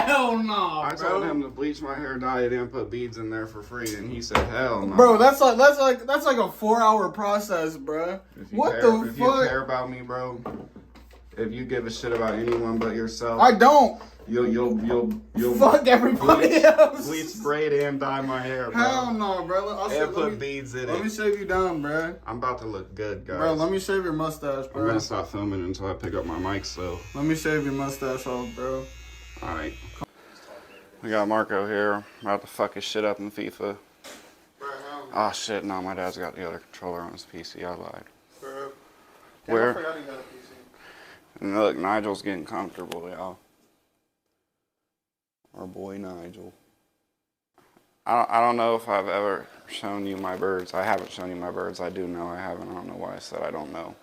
Hell no, I told him to bleach my hair, dye it, and put beads in there for free, and he said, "Hell no." Bro, that's like a 4-hour process, bro. What the fuck? If you care about me, bro, if you give a shit about anyone but yourself, I don't. You'll fuck everybody else. Bleach, braid, and dye my hair, bro. Hell no, bro. And put beads in it. Let me shave you down, bro. I'm about to look good, guys. Bro, let me shave your mustache, bro. I'm gonna stop filming until I pick up my mic, so. Let me shave your mustache off, bro. Alright. We got Marco here, about to fuck his shit up in FIFA. Bro, oh shit, no, my dad's got the other controller on his PC, I lied. Bro. Where? I forgot he got a PC. And look, Nigel's getting comfortable, y'all. Our boy Nigel. I don't know if I've ever shown you my birds. I haven't shown you my birds. I do know I haven't. I don't know why I said I don't know.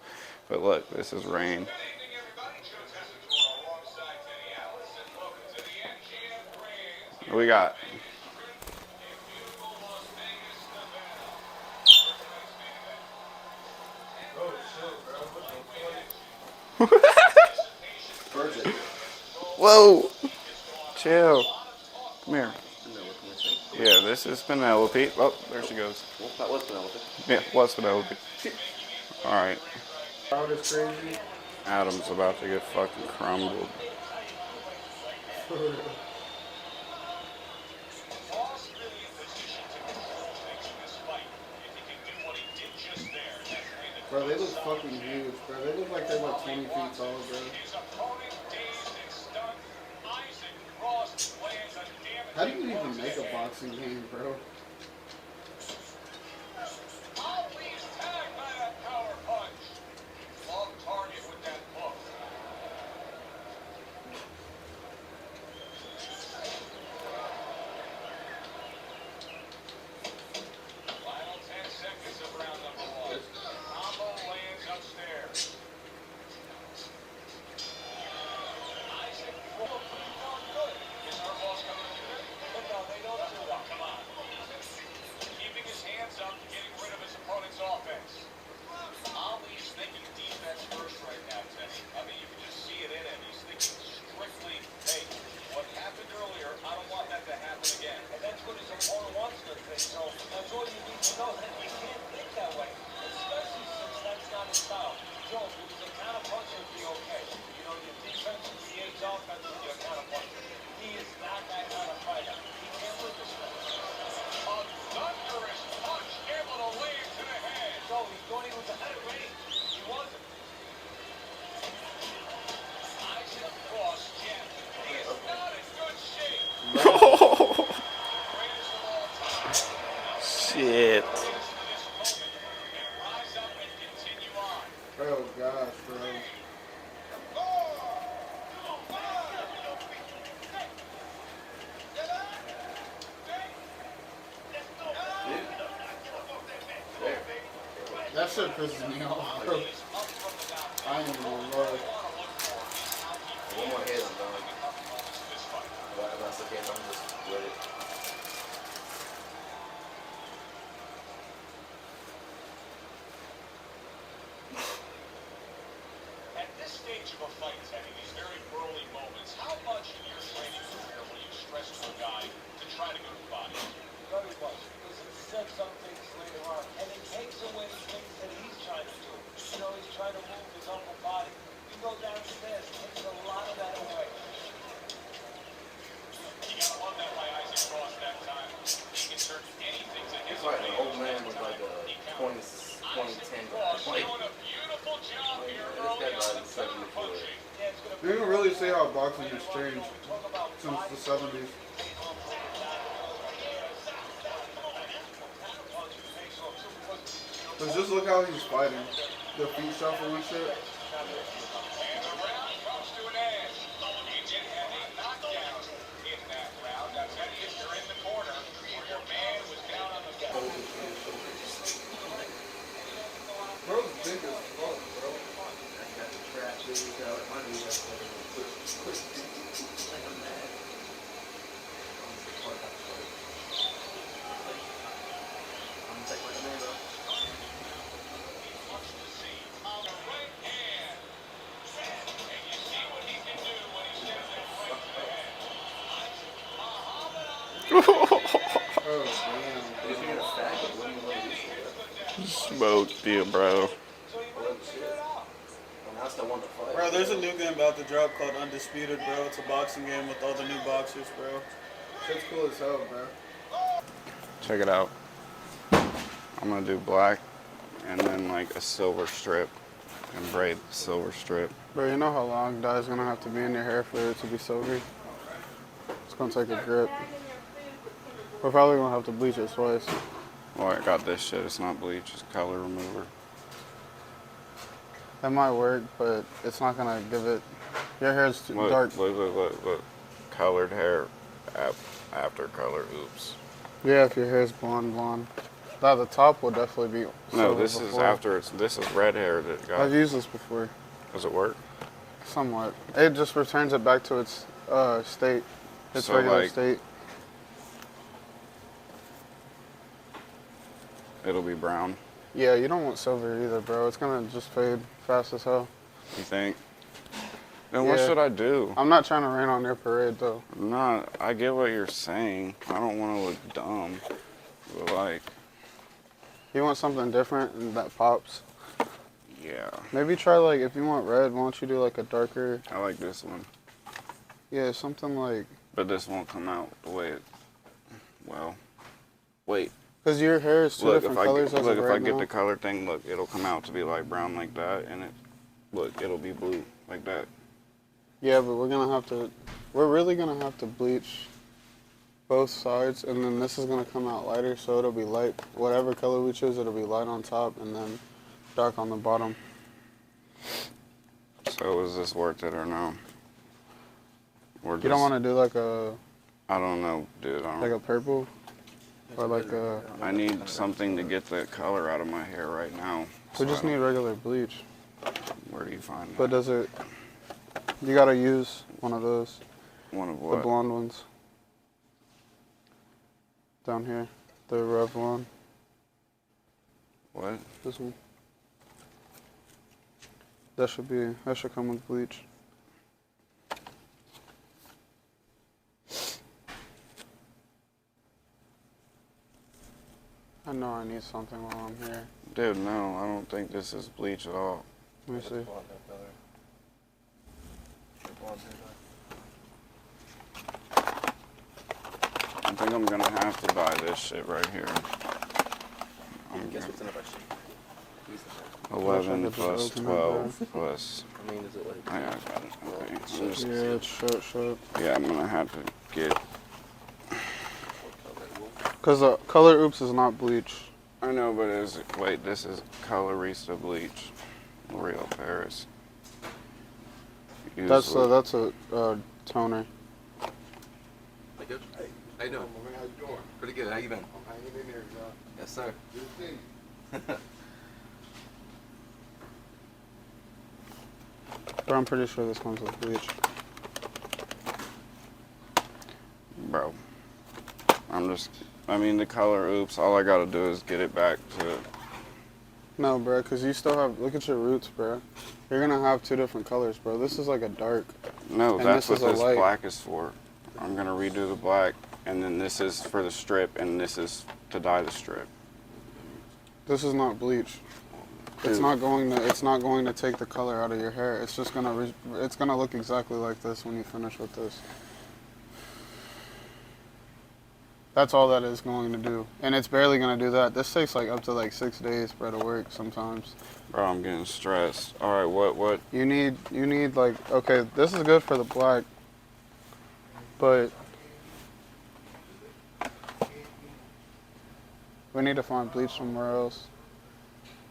But look, this is Rain. What we got? Whoa! Chill. Come here. Yeah, this is Penelope. Oh, there she goes. That was Penelope. Yeah, what's Penelope? Alright. Crowd is crazy. Adam's about to get fucking crumbled. Bro, they look fucking huge, bro. They look like they're like 20 feet tall, bro. How do you even make a boxing game, bro? Shit. Oh gosh, bro. That shit pisses me off, bro. I ain't gonna lie. One more hit, I'm done. If that's the case, I'm just with it. At this stage of a fight, Teddy, these very early moments, how much in your training career will you stress to a guy to try to go to the body? Very much, because it sets up things later on, and it takes away things that he's trying to do. You know, he's trying to move his upper body. You go downstairs, it takes a lot of that away. You gotta love that by Isaac Cross that time. He can turn anything to his It's like an old man with like a 2010 Cross like, doing a beautiful job here this early guy's on like the 74. punching. You can really see how boxing has changed since the 70s. But just look how he's fighting. The feet shuffle and shit. And the round comes to an end. You did have a knockdown in that round. Now, Teddy, if you're in the corner where your man was down on the floor. Bro's big as fuck, bro. Oh, If you're a faggot, what do you want to do? Smoked you, bro. And I still want to fight. Bro, there's a new game about to drop called Undisputed, bro. It's a boxing game with all the new boxers, bro. damn. Shit's cool as hell, bro. Check it out. I'm gonna do black and then like a silver strip and braid the silver strip. Bro, you know how long dye's gonna have to be in your hair for it to be silvery? It's gonna take a grip. We're probably gonna have to bleach it twice. Well, I got this shit. It's not bleach. It's color remover. That might work, but it's not gonna give it. Your hair's too Look, dark. look. Colored hair after color. Oops. Yeah, if your hair's blonde. Now the top will definitely be. No, silver this is before. after. This is red hair that got. I've used this before, Does it work? somewhat. It just returns it back to its state, its So, regular like- state. It'll be brown. Yeah, you don't want silver either, bro. It's gonna just fade fast as hell. You think? Then what Yeah. should I do? I'm not trying to rain on your parade though. Not. I get what you're saying. I don't want to look dumb. But like, You want something different and that pops. yeah. Maybe try like if you want red, why don't you do like a darker? I like this one. Yeah, something like. But this won't come out the way it. Well, wait. Cause your hair is two Look, different if colors as look, of if right I get now. the color thing, look, it'll come out to be like brown like that, and it, look, it'll be blue like that. Yeah, but we're really gonna have to bleach both sides, and then this is gonna come out lighter, so it'll be light. Whatever color we choose, it'll be light on top and then dark on the bottom. So is this worth it or no? Or You don't want to do like a I don't know, dude. I don't. like a purple, or like a. I need something to get the color out of my hair right now. We just I need don't- regular bleach. Where do you find But that? does it? You gotta use one of those, One of the what? blonde ones. Down here, the Revlon. What? This one. That should come with bleach. I know I need something while I'm here. Dude, no, I don't think this is bleach at all. Let me see. Blonde hair color. Your blonde hair I think I'm gonna have to buy this shit right here. I'm Guess gonna, what's in it by sheet? Use the 11 Wish I could plus just open it, 12 plus. I mean, is it like? I got it. Okay. I'm just- Yeah, it's short. yeah, I'm gonna have to get. What color? Cause the color oops is not bleach. I know, but is it, wait, this is Colorista bleach, L'Oreal Paris. Use That's the- a toner. Hey, good. Hey, how you doing? Pretty good. How you been? Yes, sir. But I'm pretty sure this comes with bleach. Bro. I mean, the color oops, all I gotta do is get it back to. No, bro, cause you still have. Look at your roots, bro. You're gonna have two different colors, bro. This is like a dark. No, And that's this what is a this light. black is for. I'm gonna redo the black, and then this is for the strip, and this is to dye the strip. This is not bleach. It's Dude. not going to. It's not going to take the color out of your hair. It's just gonna. It's gonna look exactly like this when you finish with this. That's all that is going to do, and it's barely gonna do that. This takes like up to like 6 days, bro, to work sometimes. Bro, I'm getting stressed. All right, what? You need like, okay, this is good for the black, but we need to find bleach somewhere else.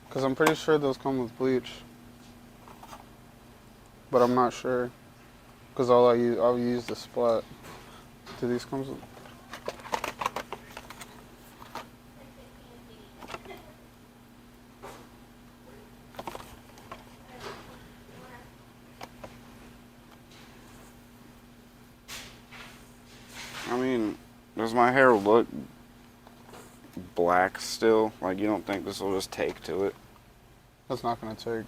Cause I'm pretty sure those come with bleach, but I'm not sure. Cause I'll use the splat. Do these come with? I mean, does my hair look black still? Like, you don't think this will just take to it? That's not gonna take.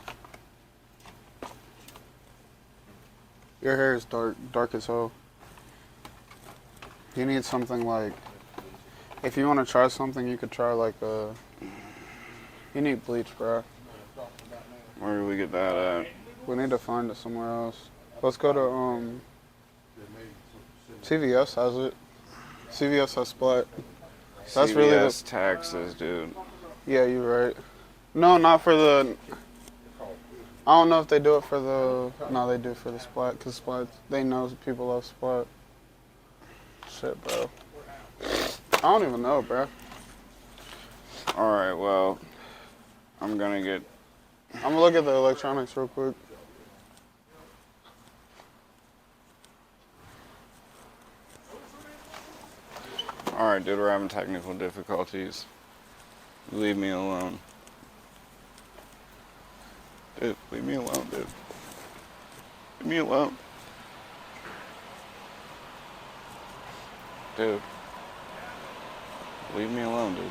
Your hair is dark as hell. You need something like, if you want to try something, you could try like a, you need bleach, bro. Where do we get that at? We need to find it somewhere else. Let's go to, CVS has it. CVS has Splat. That's CVS really the, taxes, dude. yeah, you're right. No, not for the, I don't know if they do it for the, no, they do for the Splat, because Splat, they know people love Splat. Shit, bro. I don't even know, bro. All right, well, I'm gonna get. I'm gonna look at the electronics real quick. All right, dude, we're having technical difficulties. Leave me alone. Dude, leave me alone, dude. Leave me alone. Dude. Leave me alone, dude.